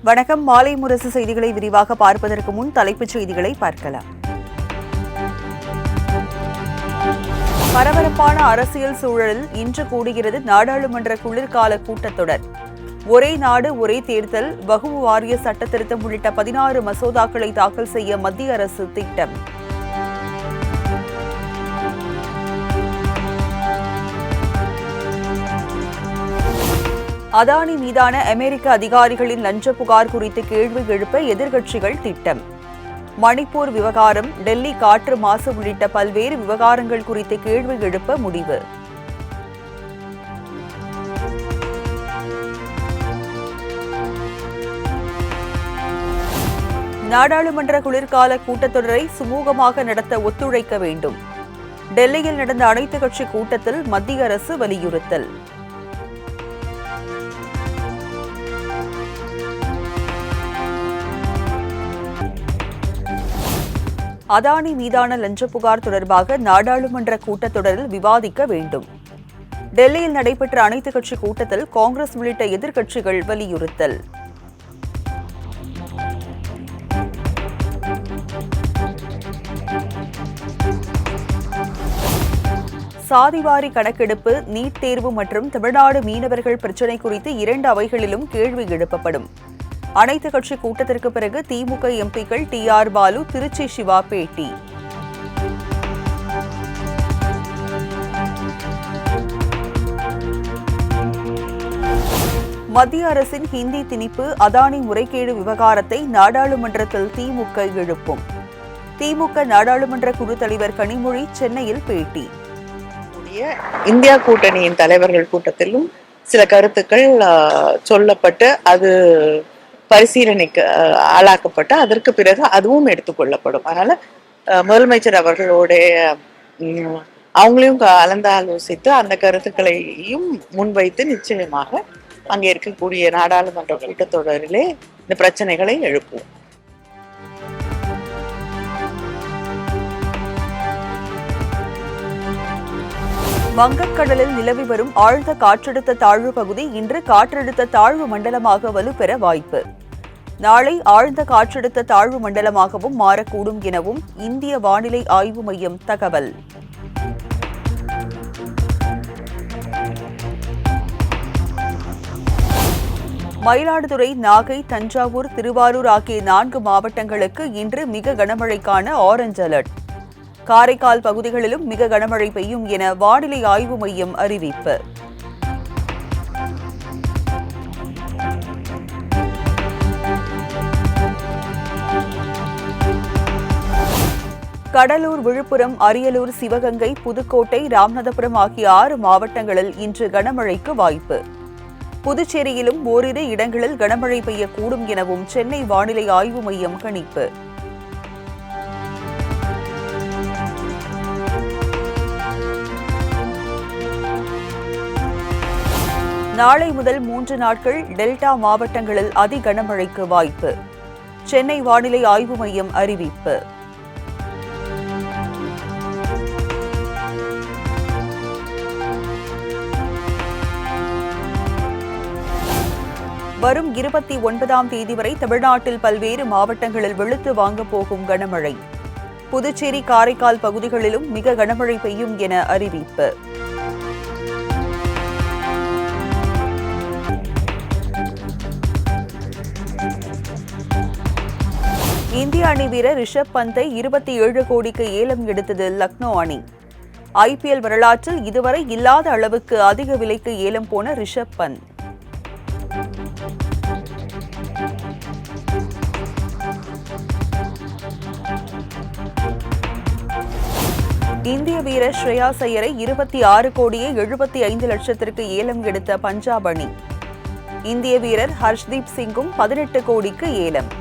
வணக்கம். மாலை முரசு செய்திகளை விரிவாக பார்ப்பதற்கு முன் தலைப்புச் செய்திகளை பார்க்கலாம். பரபரப்பான அரசியல் சூழலில் இன்று கூடுகிறது நாடாளுமன்ற குளிர்கால கூட்டத்தொடர். ஒரே நாடு ஒரே தேர்தல், வகுப்பு வாரிய சட்டத்திருத்தம் உள்ளிட்ட 16 மசோதாக்களை தாக்கல் செய்ய மத்திய அரசு திட்டம். அதானி மீதான அமெரிக்க அதிகாரிகளின் லஞ்ச புகார் குறித்து கேள்வி எழுப்ப எதிர்க்கட்சிகள் திட்டம். மணிப்பூர் விவகாரம், டெல்லி காற்று மாசு உள்ளிட்ட பல்வேறு விவகாரங்கள் குறித்து கேள்வி எழுப்ப முடிவு. நாடாளுமன்ற குளிர்கால கூட்டத்தொடரை சுமூகமாக நடத்த ஒத்துழைக்க வேண்டும். டெல்லியில் நடந்த அனைத்துக் கட்சி கூட்டத்தில் மத்திய அரசு வலியுறுத்தல். அதானி மீதான லஞ்ச புகார் தொடர்பாக நாடாளுமன்ற கூட்டத்தொடரில் விவாதிக்க வேண்டும். டெல்லியில் நடைபெற்ற அனைத்துக் கட்சி கூட்டத்தில் காங்கிரஸ் உள்ளிட்ட எதிர்க்கட்சிகள் வலியுறுத்தல். சாதிவாரி கணக்கெடுப்பு, நீட் தேர்வு மற்றும் தமிழ்நாடு மீனவர்கள் பிரச்சினை குறித்து 2 அவைகளிலும் கேள்வி எழுப்பப்படும். அனைத்துக் கட்சி கூட்டத்திற்கு பிறகு திமுக எம்பிக்கள் TR பாலு, திருச்சி சிவா பேட்டி. மத்திய அரசின் ஹிந்தி திணிப்பு, அதானி முறைகேடு விவகாரத்தை நாடாளுமன்றத்தில் திமுக எழுப்பும். திமுக நாடாளுமன்ற குழு தலைவர் கனிமொழி சென்னையில் பேட்டி. இந்தியா கூட்டணியின் தலைவர்கள் கூட்டத்திலும் சில கருத்துக்கள் சொல்லப்பட்டு அது பரிசீலனைக்கு ஆளாக்கப்பட்டு அதற்கு பிறகு அதுவும் எடுத்துக்கொள்ளப்படும். அதனால முதலமைச்சர் அவர்களோட அவங்களையும் கலந்து ஆலோசித்து அந்த கருத்துக்களையும் முன்வைத்து நிச்சயமாக அங்கே இருக்கக்கூடிய நாடாளுமன்ற கூட்டத்தொடரிலே இந்த பிரச்சனைகளை எழுப்புவோம். வங்கக்கடலில் நிலவி வரும் ஆழ்ந்த காற்றழுத்த தாழ்வு பகுதி இன்று காற்றழுத்த தாழ்வு மண்டலமாக வலுப்பெற வாய்ப்பு. நாளை ஆழ்ந்த காற்றழுத்த தாழ்வு மண்டலமாகவும் மாறக்கூடும் எனவும் இந்திய வானிலை ஆய்வு மையம் தகவல். மயிலாடுதுறை, நாகை, தஞ்சாவூர், திருவாரூர் ஆகிய 4 மாவட்டங்களுக்கு இன்று மிக கனமழைக்கான ஆரஞ்ச் அலர்ட். காரைக்கால் பகுதிகளிலும் மிக கனமழை பெய்யும் என வானிலை ஆய்வு மையம் அறிவிப்பு. கடலூர், விழுப்புரம், அரியலூர், சிவகங்கை, புதுக்கோட்டை, ராமநாதபுரம் ஆகிய 6 மாவட்டங்களில் இன்று கனமழைக்கு வாய்ப்பு. புதுச்சேரியிலும் ஓரிரு இடங்களில் கனமழை பெய்யக்கூடும் எனவும் சென்னை வானிலை ஆய்வு மையம் கணிப்பு. நாளை முதல் 3 நாட்கள் டெல்டா மாவட்டங்களில் அதி கனமழைக்கு வாய்ப்பு. சென்னை வானிலை ஆய்வு மையம் அறிவிப்பு. வரும் 29ஆம் தேதி வரை தமிழ்நாட்டில் பல்வேறு மாவட்டங்களில் வெளுத்து வாங்கப் போகும் கனமழை. புதுச்சேரி, காரைக்கால் பகுதிகளிலும் மிக கனமழை பெய்யும் என அறிவிப்பு. இந்திய அணி வீரர் ரிஷப் பந்தை 27 கோடிக்கு ஏலம் எடுத்தது லக்னோ அணி. IPL வரலாற்றில் இதுவரை இல்லாத அளவுக்கு அதிக விலைக்கு ஏலம் போன ரிஷப் பந்த். இந்திய வீரர் ஸ்ரேயாஸ் ஐயரை 26 கோடியே 75 லட்சத்திற்கு ஏலம் எடுத்த பஞ்சாப் அணி. இந்திய வீரர் ஹர்ஷ்தீப் சிங்கும் 18 கோடிக்கு ஏலம்.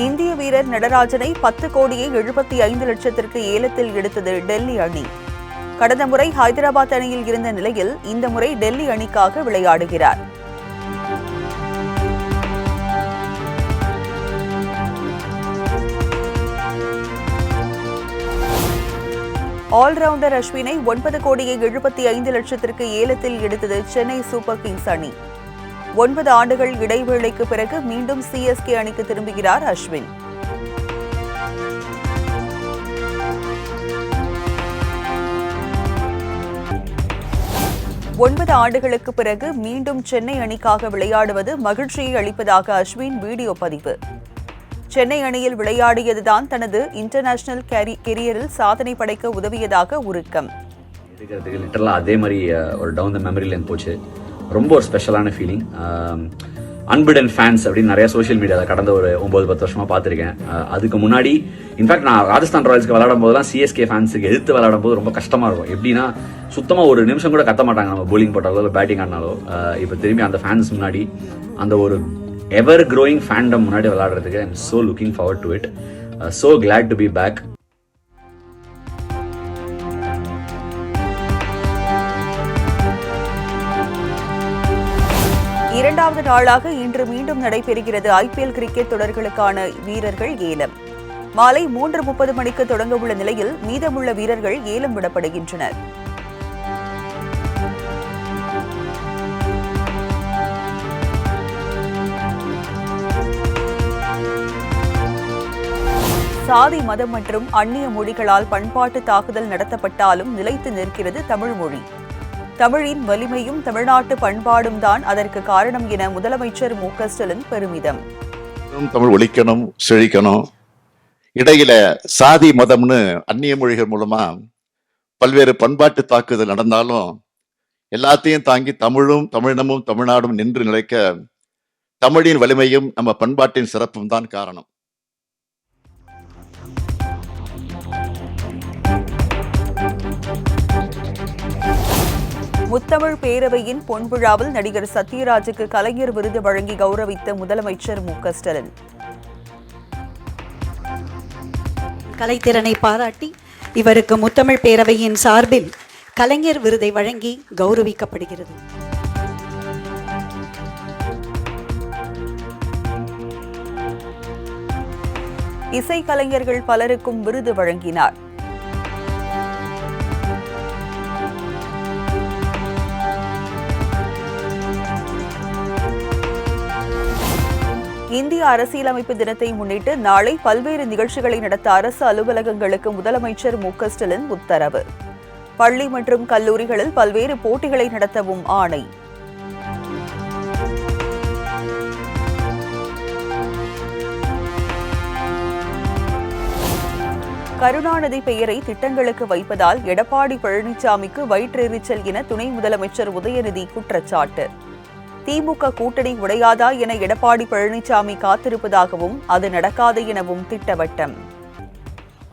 இந்திய வீரர் நடராஜனை 10 கோடியே 75 லட்சத்திற்கு ஏலத்தில் எடுத்தது டெல்லி அணி. கடந்த முறை ஹைதராபாத் அணியில் இருந்த நிலையில் இந்த முறை டெல்லி அணிக்காக விளையாடுகிறார். ஆல்ரவுண்டர் அஸ்வினை 9,75,00,000 ஏலத்தில் எடுத்தது சென்னை சூப்பர் கிங்ஸ் அணி. 9 ஆண்டுகள் இடைவேளைக்கு பிறகு மீண்டும் சிஎஸ்கே அணிக்கு திரும்புகிறார் அஸ்வின். ஒன்பது ஆண்டுகளுக்கு பிறகு மீண்டும் சென்னை அணிக்காக விளையாடுவது மகிழ்ச்சியை அளிப்பதாக அஸ்வின் வீடியோ பதிவு. சென்னை அணியில் விளையாடியதுதான் தனது இன்டர்நேஷனல் கெரியரில் சாதனை படைக்க உதவியதாக உருக்கம். அதே மாதிரி ஒரு டவுன் த மெமரி லைன் போச்சு. ரொம்ப ஒரு ஸ்பெஷலான ஃபீலிங். அன்பிடன் ஃபேன்ஸ் அப்படின்னு நிறைய சோஷியல் மீடியாவில் கடந்த ஒரு 9-10 வருஷமா பார்த்துருக்கேன். அதுக்கு முன்னாடி இன்ஃபேக்ட் நான் ராஜஸ்தான் ராயல்ஸ்க்கு விளையாடும் போதெல்லாம் சிஎஸ்கே ஃபேன்ஸுக்கு எதிர்த்து விளையாடும் போது ரொம்ப கஷ்டமா இருக்கும். எப்படின்னா சுத்தமாக ஒரு நிமிஷம் கூட கத்த மாட்டாங்க நம்ம போலிங் போட்டாலோ இல்லை பேட்டிங் ஆடினாலோ. இப்போ திரும்பி அந்த ஃபேன்ஸ் முன்னாடி அந்த ஒரு எவர் க்ரோயிங் ஃபேண்டம் முன்னாடி விளையாடுறதுக்கு I am so looking forward to it. So glad to be back. இரண்டாவது நாளாக இன்று மீண்டும் நடைபெறுகிறது ஐபிஎல் கிரிக்கெட் தொடர்களுக்கான வீரர்கள் ஏலம். மாலை 3:30 மணிக்கு தொடங்க உள்ள நிலையில் மீதமுள்ள வீரர்கள் ஏலம் விடப்படுகின்றனர். சாதி மதம் மற்றும் அந்நிய மொழிகளால் பண்பாட்டு தாக்குதல் நடத்தப்பட்டாலும் நிலைத்து நிற்கிறது தமிழ் மொழி. தமிழின் வலிமையும் தமிழ்நாட்டு பண்பாடும் தான் அதற்கு காரணம் என முதலமைச்சர் மு.க. ஸ்டாலின் பெருமிதம். தமிழ் ஒழிக்கணும், செழிக்கணும். இடையில சாதி மதம்னு அந்நிய மொழிகள் மூலமா பல்வேறு பண்பாட்டு தாக்குதல் நடந்தாலும் எல்லாத்தையும் தாங்கி தமிழும் தமிழினமும் தமிழ்நாடும் நின்று நிலைக்க தமிழின் வலிமையும் நம்ம பண்பாட்டின் சிறப்பும் தான் காரணம். முத்தமிழ் பேரவையின் பொன்விழாவில் நடிகர் சத்யராஜுக்கு கலைஞர் விருது வழங்கி கௌரவித்த முதலமைச்சர் மு.க. ஸ்டாலின். கலைத்திறனை பாராட்டி இவருக்கு முத்தமிழ் பேரவையின் சார்பில் கலைஞர் விருதை வழங்கி கௌரவிக்கப்படுகிறது. இசைக்கலைஞர்கள் பலருக்கும் விருது வழங்கினார். இந்திய அரசியலமைப்பு தினத்தை முன்னிட்டு நாளை பல்வேறு நிகழ்ச்சிகளை நடத்த அரசு அலுவலகங்களுக்கு முதலமைச்சர் மு.க. ஸ்டாலின் உத்தரவு. பள்ளி மற்றும் கல்லூரிகளில் பல்வேறு போட்டிகளை நடத்தவும் ஆணை. கருணாநிதி பெயரை திட்டங்களுக்கு வைப்பதால் எடப்பாடி பழனிசாமிக்கு வயிற்றெரிச்சல் என துணை முதலமைச்சர் உதயநிதி குற்றச்சாட்டு. திமுக கூட்டணி உடையாதா என எடப்பாடி பழனிசாமி காத்திருப்பதாகவும் அது நடக்காது எனவும் திட்டவட்டம்.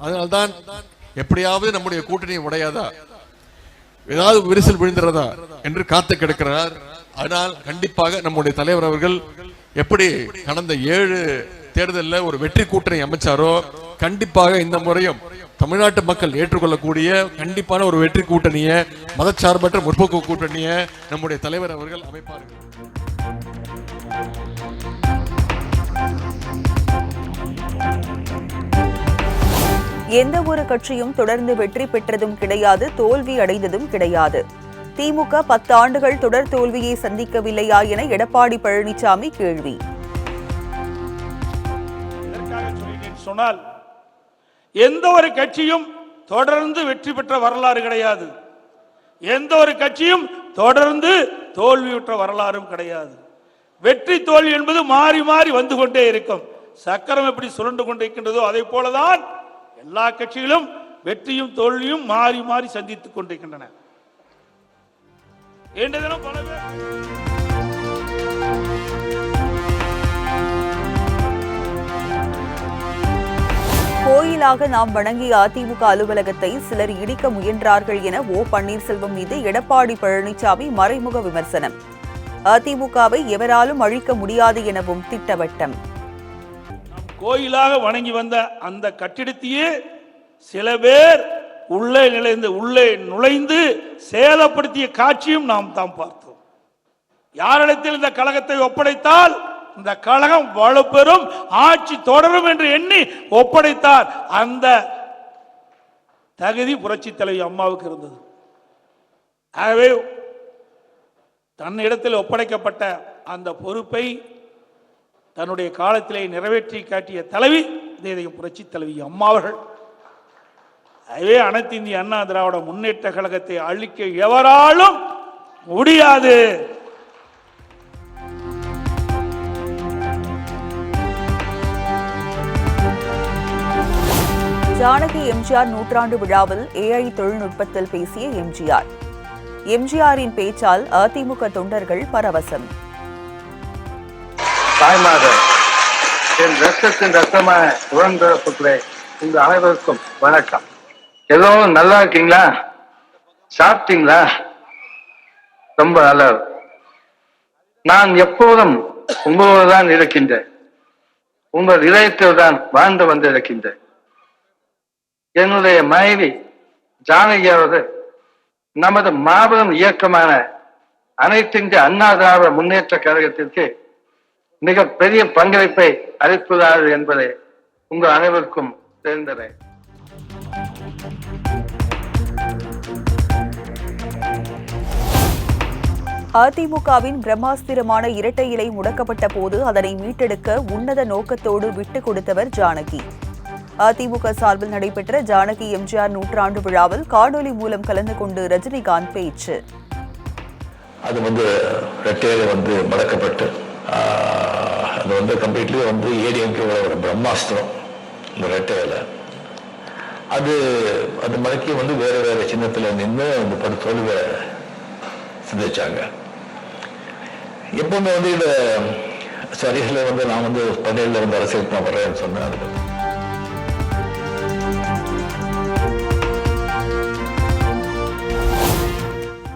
அதனால்தான் எப்படியாவது நம்முடைய கூட்டணி உடையாதா, ஏதாவது விரிசல் விழுந்துறதா என்று காத்து கிடக்கிறார். அதனால் கண்டிப்பாக நம்முடைய தலைவர் அவர்கள் எப்படி கடந்த 7 தேர்தலில் ஒரு வெற்றி கூட்டணி அமைச்சாரோ கண்டிப்பாக இந்த முறையும் தமிழ்நாட்டு மக்கள் ஏற்றுக்கொள்ளக்கூடிய கண்டிப்பான ஒரு வெற்றி கூட்டணியை, மதச்சார்பற்ற முற்போக்கு கூட்டணியை நம்முடைய தலைவர் அவர்கள் அமைப்பார்கள். எந்த ஒரு கட்சியும் தொடர்ந்து வெற்றி பெற்றதும் கிடையாது, தோல்வி அடைந்ததும் கிடையாது. திமுக 10 ஆண்டுகள் தொடர் தோல்வியை சந்திக்கவில்லையா என எடப்பாடி பழனிசாமி கேள்வி. சொன்னால் எந்த ஒரு கட்சியும் தொடர்ந்து வெற்றி பெற்ற வரலாறு கிடையாது, எந்த ஒரு கட்சியும் தொடர்ந்து தோல்வியுற்ற வரலாறும் கிடையாது. வெற்றி தோல்வி என்பது மாறி மாறி வந்து கொண்டே இருக்கும். சக்கரம் எப்படி சுழண்டு கொண்டிருக்கின்றதோ அதே போலதான் எல்லா கட்சிகளும் வெற்றியும் தோல்வியும் மாறி மாறி சந்தித்துக் கொண்டிருக்கின்றன. கோயிலாக நாம் வணங்கிய அதிமுக அலுவலகத்தை சிலர் இடிக்க முயன்றார்கள் என ஓ பன்னீர்செல்வம் மீது எடப்பாடி பழனிசாமி மறைமுக விமர்சனம். அதிமுகவை எவராலும் அழிக்க முடியாது எனவும் திட்டவட்டம். கோயிலாக வணங்கி வந்த அந்த கட்டிடத்தையே சில பேர் உள்ளே நுழைந்து சேதப்படுத்திய காட்சியும் நாம் தான் பார்த்தோம். யாரிடத்தில் இந்த கழகத்தை ஒப்படைத்தால் இந்த கழகம் வலுப்பெறும், ஆட்சி தொடரும் என்று எண்ணி ஒப்படைத்தார். அந்த தகுதி புரட்சித் தலைவி அம்மாவுக்கு இருந்தது. ஆகவே தன்னிடத்தில் ஒப்படைக்கப்பட்ட அந்த பொறுப்பை தன்னுடைய காலத்திலே நிறைவேற்றி காட்டிய தலைவி இதயம் புரட்சித் தலைவி அம்மா அவர்கள். ஆகவே அனைத்து இந்திய அண்ணா திராவிட முன்னேற்ற கழகத்தை அழிக்க எவராலும் முடியாது. ஜானகி எம்ஜிஆர் நூற்றாண்டு விழாவில் AI தொழில்நுட்பத்தில் பேசிய எம்ஜிஆர். எம்ஜிஆரின் பேச்சால் அதிமுக தொண்டர்கள் பரவசம். தாய்மார்கள், என் ரத்தத்தின் ரத்தமான உடன்பிறப்புகளே, உங்க அனைவருக்கும் வணக்கம். எல்லோரும் நல்லா இருக்கீங்களா? சாப்பிட்டீங்களா? ரொம்ப நல்லது. நான் எப்போதும் உங்களோடு தான் இருக்கின்றேன். உங்கள் இதயத்தில் தான் வாழ்ந்து வந்திருக்கின்றேன். என்னுடைய மனைவி ஜானகி அவர்கள் நமது மாபெரும் இயக்கமான அனைத்து இந்திய அண்ணா திராவிட முன்னேற்ற கழகத்திற்கு மிக பெரிய பங்களிப்பை அளிப்பதார் என்பதை உங்கள் அனைவருக்கும் தெரிந்தது. அதிமுகவின் பிரம்மாஸ்திரமான இரட்டை இலை முடக்கப்பட்ட போது அதனை மீட்டெடுக்க உன்னத நோக்கத்தோடு விட்டுக் கொடுத்தவர் ஜானகி. அதிமுக சார்பில் நடைபெற்ற ஜானகி எம்ஜிஆர் நூற்றாண்டு விழாவில் காணொலி மூலம் கலந்து கொண்டு ரஜினிகாந்த் பேச்சு. அது ரெட்டையில மடக்கப்பட்டு அது கம்ப்ளீட்லி ஏடிஎம்கே ஒரு பிரம்மாஸ்திரம். இந்த ரெட்டையில அது அது மடக்கி வேற வேற சின்னத்துல நின்று அந்த படுத்தோல்வை சிந்திச்சாங்க. எப்பவுமே இத சரிகளை நான் படையில அரசியல் நான் வர்றேன்னு சொன்னேன்.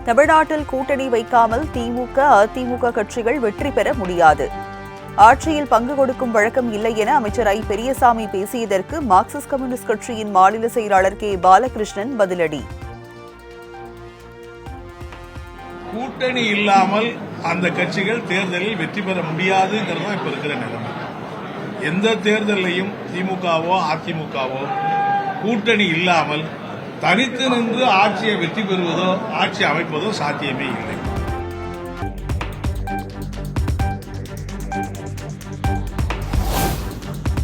தமிழ்நாட்டில் கூட்டணி வைக்காமல் திமுக அதிமுக கட்சிகள் வெற்றி பெற முடியாது. ஆட்சியில் பங்கு கொடுக்கும் வழக்கம் இல்லை என அமைச்சர் ஐ. பெரியசாமி பேசியதற்கு மார்க்சிஸ்ட் கம்யூனிஸ்ட் கட்சியின் மாநில செயலாளர் கே. பாலகிருஷ்ணன் பதிலடி. கூட்டணி இல்லாமல் அந்த கட்சிகள் தேர்தலில் வெற்றி பெற முடியாதுங்கிறது இப்ப இருக்கிற நிலைமை. எந்த தேர்தலையும் திமுகவோ அதிமுகவோ கூட்டணி இல்லாமல் தனித்து நின்று ஆட்சியை வெற்றி பெறுவதோ ஆட்சி அமைப்பதோ சாத்தியமே இல்லை.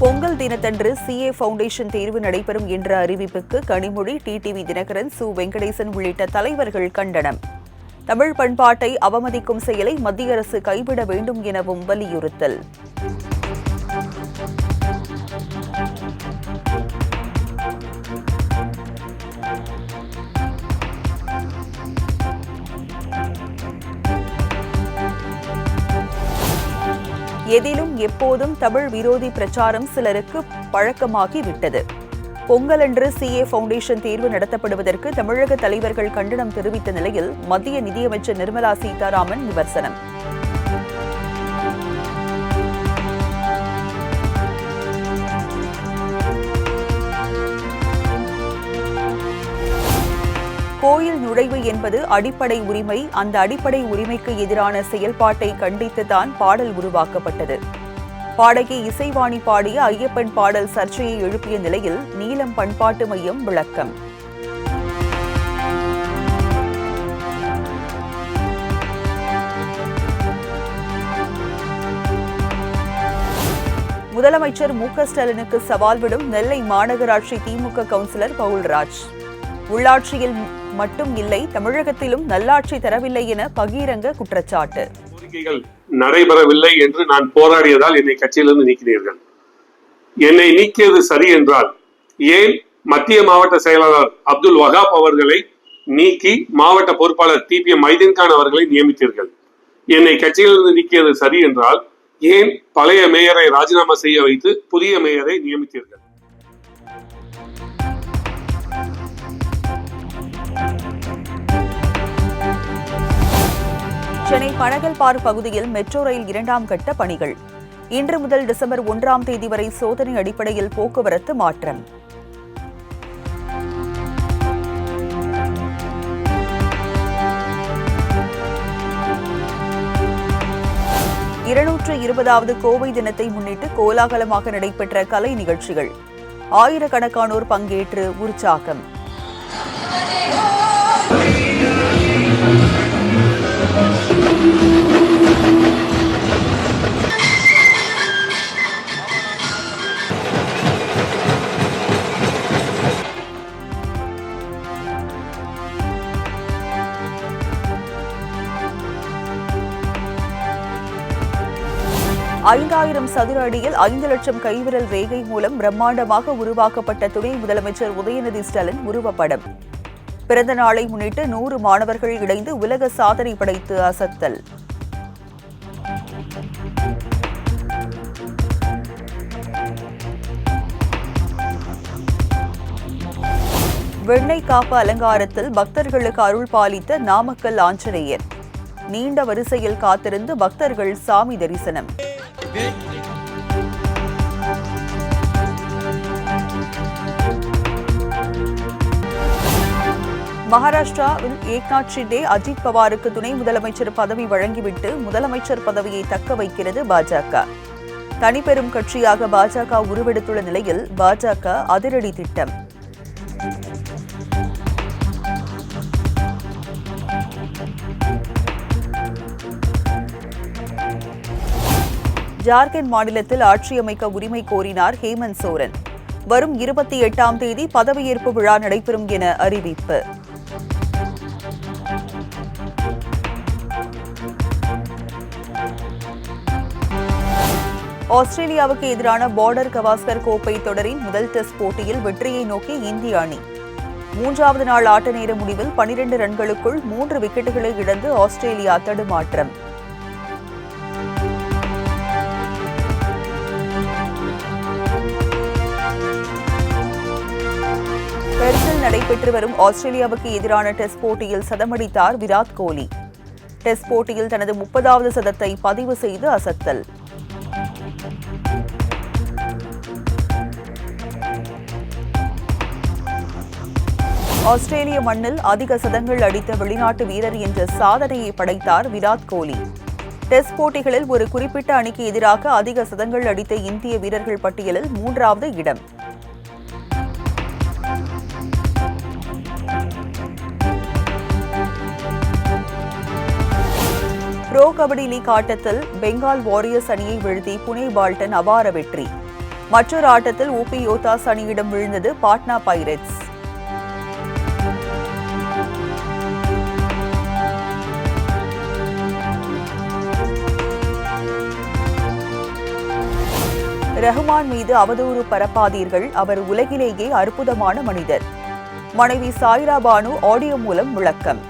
பொங்கல் தினத்தன்று CA ஃபவுண்டேஷன் தேர்வு நடைபெறும் என்ற அறிவிப்புக்கு கனிமொழி, டிடிவி தினகரன், சு. வெங்கடேசன் உள்ளிட்ட தலைவர்கள் கண்டனம். தமிழ் பண்பாட்டை அவமதிக்கும் செயலை மத்திய அரசு கைவிட வேண்டும் எனவும் வலியுறுத்தல். எதிலும் எப்போதும் தமிழ் விரோதி பிரச்சாரம் சிலருக்கு பழக்கமாகிவிட்டது. பொங்கலன்று CA ஃபவுண்டேஷன் தேர்வு நடத்தப்படுவதற்கு தமிழக தலைவர்கள் கண்டனம் தெரிவித்த நிலையில் மத்திய நிதியமைச்சர் நிர்மலா சீதாராமன் விமர்சனம். கோயில் நுழைவு என்பது அடிப்படை உரிமை. அந்த அடிப்படை உரிமைக்கு எதிரான செயல்பாட்டை கண்டித்துதான் பாடல் உருவாக்கப்பட்டது. பாடகி இசைவாணி பாடிய ஐயப்பன் பாடல் சர்ச்சையை எழுப்பிய நிலையில் நீலம் பண்பாட்டு மையம் விளக்கம். முதலமைச்சர் மு.க. ஸ்டாலினுக்கு சவால் விடும் நெல்லை மாநகராட்சி திமுக கவுன்சிலர் பவுல்ராஜ். உள்ளாட்சியில் மட்டும் இல்லை, தமிழகத்திலும் நல்லாட்சி தரவில்லை என பகீரங்க குற்றச்சாட்டு. கோரிக்கைகள் நடைபெறவில்லை என்று நான் போராடியதால் என்னை கட்சியிலிருந்து நீக்கினீர்கள். என்னை நீக்கியது சரி என்றால் ஏன் மத்திய மாவட்ட செயலாளர் அப்துல் வகாப் அவர்களை நீக்கி மாவட்ட பொறுப்பாளர் TPM மைதீன்கான் அவர்களை நியமித்தீர்கள்? என்னை கட்சியிலிருந்து நீக்கியது சரி என்றால் ஏன் பழைய மேயரை ராஜினாமா செய்ய வைத்து புதிய மேயரை நியமித்தீர்கள்? சென்னை பனகல்பாறு பகுதியில் மெட்ரோ ரயில் 2ஆம் கட்ட பணிகள். இன்று முதல் டிசம்பர் 1ஆம் தேதி வரை சோதனை அடிப்படையில் போக்குவரத்து மாற்றம். இருபதாவது கோவை தினத்தை முன்னிட்டு கோலாகலமாக நடைபெற்ற கலை நிகழ்ச்சிகள். ஆயிரக்கணக்கானோர் பங்கேற்று உற்சாகம். 5,000 சதுர அடியில் 5 லட்சம் கைவிரல் ரேகை மூலம் பிரம்மாண்டமாக உருவாக்கப்பட்ட துணை முதலமைச்சர் உதயநிதி ஸ்டாலின் உருவப்படம். பிறந்த நாளை முன்னிட்டு 100 மாணவர்கள் இணைந்து உலக சாதனை படைத்து அசத்தல். வெண்ணெய் காப்பு அலங்காரத்தில் பக்தர்களுக்கு அருள் பாலித்த நாமக்கல் ஆஞ்சநேயர். நீண்ட வரிசையில் காத்திருந்து பக்தர்கள் சாமி தரிசனம். மகாராஷ்டிராவில் ஏக்நாத் ஷிண்டே அஜித் பவாருக்கு துணை முதலமைச்சர் பதவி வழங்கிவிட்டு முதலமைச்சர் பதவியை தக்க வைக்கிறது பாஜக. தனிப்பெரும் கட்சியாக பாஜக உருவெடுத்துள்ள நிலையில் பாஜக அதிரடி திட்டம். ஜார்க்கண்ட் மாநிலத்தில் ஆட்சி அமைக்க உரிமை கோரினார் ஹேமந்த் சோரன். வரும் 28ஆம் தேதி பதவியேற்பு விழா நடைபெறும் என அறிவிப்பு. ஆஸ்திரேலியாவுக்கு எதிரான பார்டர் கவாஸ்கர் கோப்பை தொடரின் முதல் டெஸ்ட் போட்டியில் வெற்றியை நோக்கி இந்திய அணி. 3வது நாள் ஆட்ட நேர முடிவில் 12 ரன்களுக்குள் 3 விக்கெட்டுகளை இழந்து ஆஸ்திரேலியா தடுமாற்றம். பெர்த்தில் நடைபெற்று வரும் ஆஸ்திரேலியாவுக்கு எதிரான டெஸ்ட் போட்டியில் சதமடித்தார் விராட் கோலி. டெஸ்ட் போட்டியில் தனது 30வது சதத்தை பதிவு செய்து அசத்தல். ஆஸ்திரேலிய மண்ணில் அதிக சதங்கள் அடித்த வெளிநாட்டு வீரர் என்ற சாதனையை படைத்தார் விராட் கோலி. டெஸ்ட் போட்டிகளில் ஒரு குறிப்பிட்ட அணிக்கு எதிராக அதிக சதங்கள் அடித்த இந்திய வீரர்கள் பட்டியலில் 3வது இடம். ப்ரோ கபடி லீக் ஆட்டத்தில் பெங்கால் வாரியர்ஸ் அணியை வீழ்த்தி புனே பால்டன் அபார வெற்றி. மற்றொரு ஆட்டத்தில் ஊபி யோதாஸ் அணியிடம் விழுந்தது பாட்னா பைரேட்ஸ். ரஹ்மான் மீது அவதூறு பரப்பாதீர்கள், அவர் உலகிலேயே அற்புதமான மனிதர். மனைவி சாய்ரா பானு ஆடியோ மூலம் விளக்கம்.